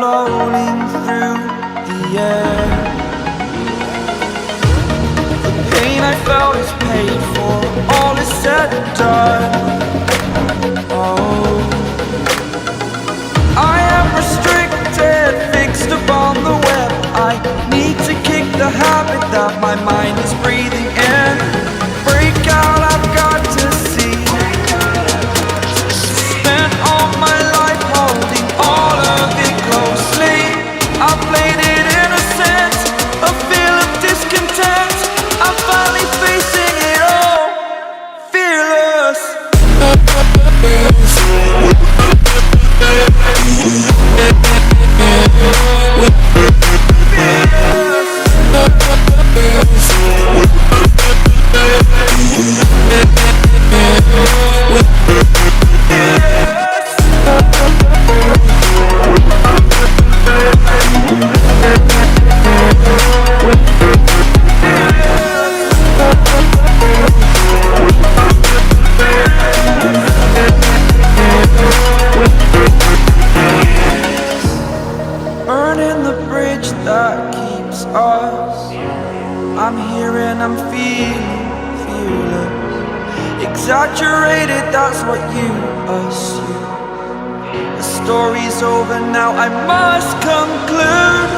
rolling through the air. The pain I felt is paid for, all is said and done. Oh, I am restricted, fixed upon the web. I need to kick the habit that my mind is breathing in. Break out, I've got to see. Spent all my life holding all of it closely. I played it innocent, a feel of discontent. I'm finally facing it all, fearless. Burning the bridge that keeps us. I'm here and I'm feeling fearless. Exaggerated, that's what you assume. The story's over now, I must conclude.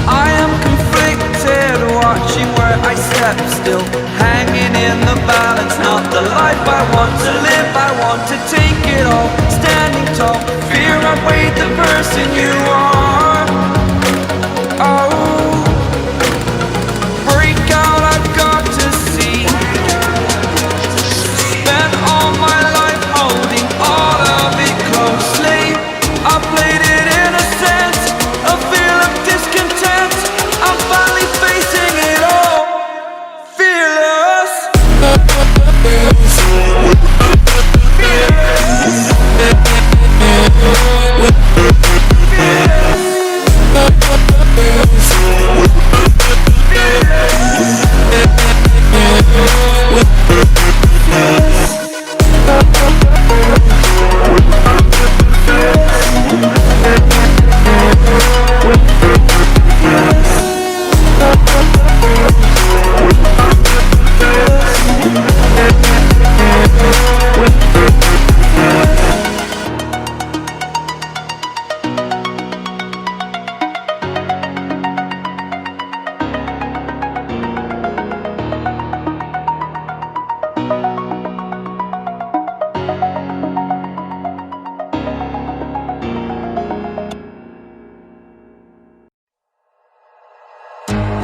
I am conflicted, watching where I step still, hanging in the balance. Not the life I want to live, I want to take it all. Standing tall, fear outweighed the person you are. Oh, break out, I've got to see. Spent all my life holding all of it closely. I played it innocent, a feel of discontent. I'm finally facing it all, fearless.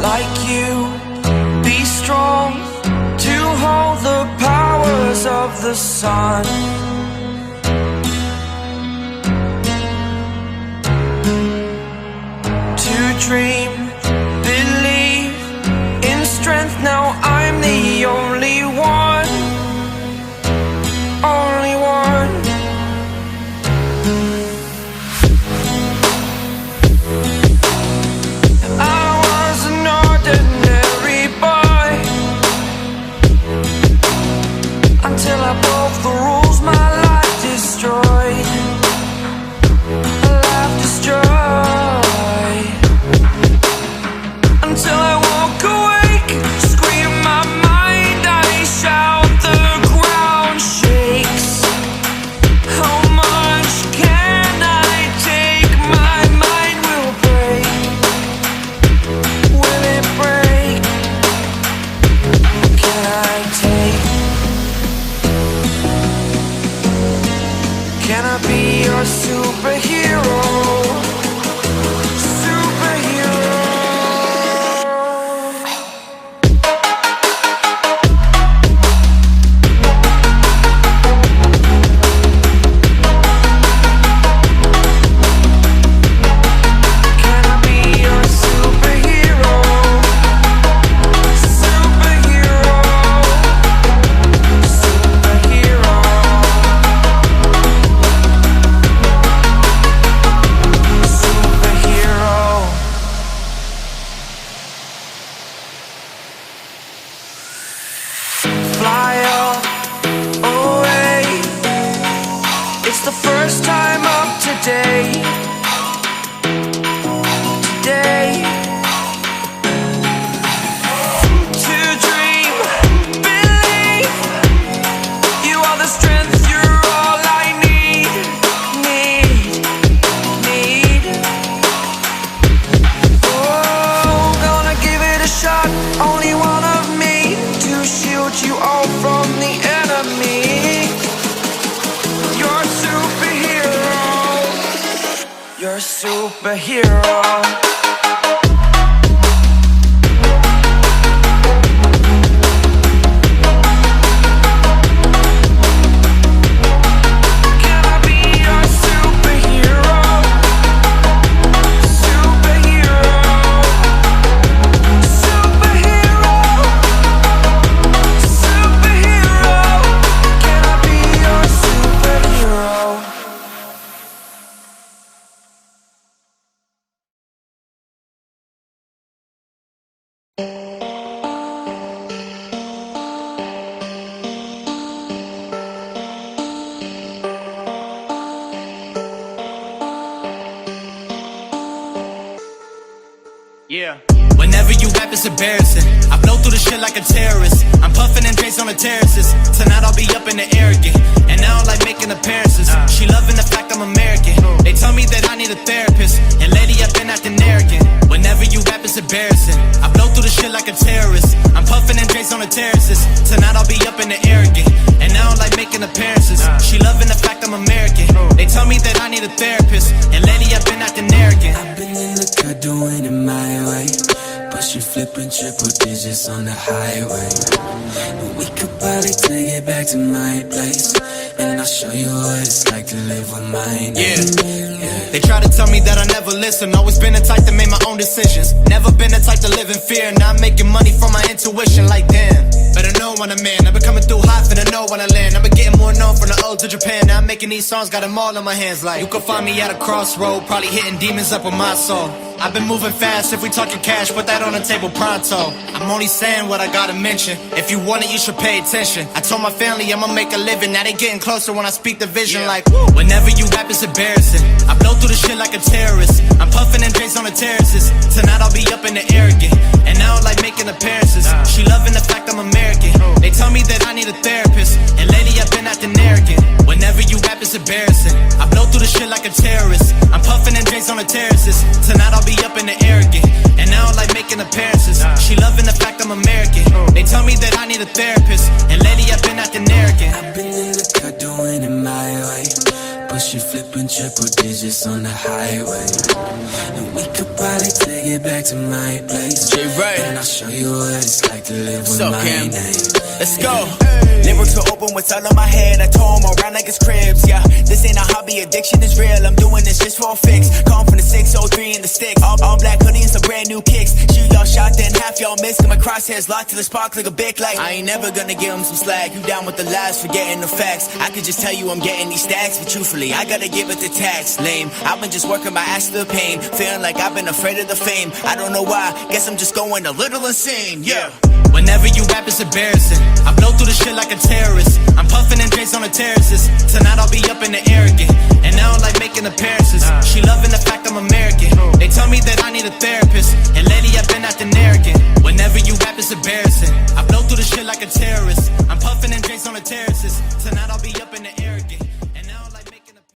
Like you, be strong to hold the powers of the sun. To dream, believe in strength. Now I'm the only one, only one. Until I broke the rules, my life destroyed. Life destroyed. Until I walk awake, scream my mind, I shout, the ground shakes. How much can I take? My mind will break. Will it break? Can I take? Can I be your superhero? Superhero. Can I be your superhero? Superhero. Superhero. Fly away. It's the first time of today. superhero. Yeah. Whenever you rap, it's embarrassing. I blow through the shit like a terrorist. I'm puffing and Drake's on the terraces. Tonight I'll be up in the air again. And I don't like making appearances. She loving the fact I'm American. They tell me that I need a therapist. And lately I've been acting arrogant. Whenever you rap, it's embarrassing. I blow through the shit like a terrorist. I'm puffing and Drake's on the terraces. Tonight I'll be up in the air again. And I don't like making appearances. She loving the fact I'm American. They tell me that I need a therapist. And lately I've been acting arrogant. I've been in the cut doing it my way. Pushing, flipping triple digits on the highway. And we could probably take it back to my place. And I'll show you what it's like to live with my name. Yeah. They try to tell me that I never listen. Always been the type to make my own decisions. Never been the type to live in fear. Now I'm making money from my intuition. Like damn, better know when I'm in. I've been coming through hot, finna know when I land. I've been getting more known from the old to Japan. Now I'm making these songs, got them all in my hands. Like you can find me at a crossroad, probably hitting demons up with my soul. I've been moving fast, if we talking cash, put that on the table pronto. I'm only saying what I gotta mention. If you want it, you should pay attention. I told my family I'ma make a living. Now they getting closer when I speak the vision. Like, whenever you rap, it's embarrassing. I blow through the shit like a terrorist. I'm puffing and Drake's on the terraces. Tonight I'll be up in the air again. And I don't like making appearances. She loving the fact I'm American. They tell me that I need a therapist. And lately I've been acting arrogant. Whenever you rap, it's embarrassing. I blow through the shit like a terrorist. I'm puffing and Drake's on the terraces. Tonight I'll be up in the air again. And I don't like making appearances. She loving the fact I'm American. They tell me that I need a therapist. And lately I've been acting arrogant. I've been in the cut doing it my way. Pushing, flipping triple digits on the highway. And we could probably take it back to my place. And I'll show you what it's like to live with my name. Let's go. Lyrics are open, what's all in my head. I told them around like it's cribs, yeah. This ain't a hobby, addiction is real. I'm doing this just for a fix. Come from the 603 in the sticks. All black hoodie and some brand new kicks. Shoot y'all shot, then half y'all missed. Got my crosshairs locked till it spark like a big light. I ain't never gonna give them some slack. You down with the lies, forgetting the facts. I could just tell you I'm getting these stacks, but truthfully, I gotta give it the tax. Lame, I've been just working my ass to the pain. Feeling like I've been afraid of the fame. I don't know why, guess I'm just going a little insane, yeah. Whenever you rap, it's embarrassing. I blow through the shit like a terrorist. I'm puffing and Drake's on the terraces. Tonight I'll be up in the air again. And I don't like making appearances. She loving the fact I'm American. They tell me that I need a therapist. And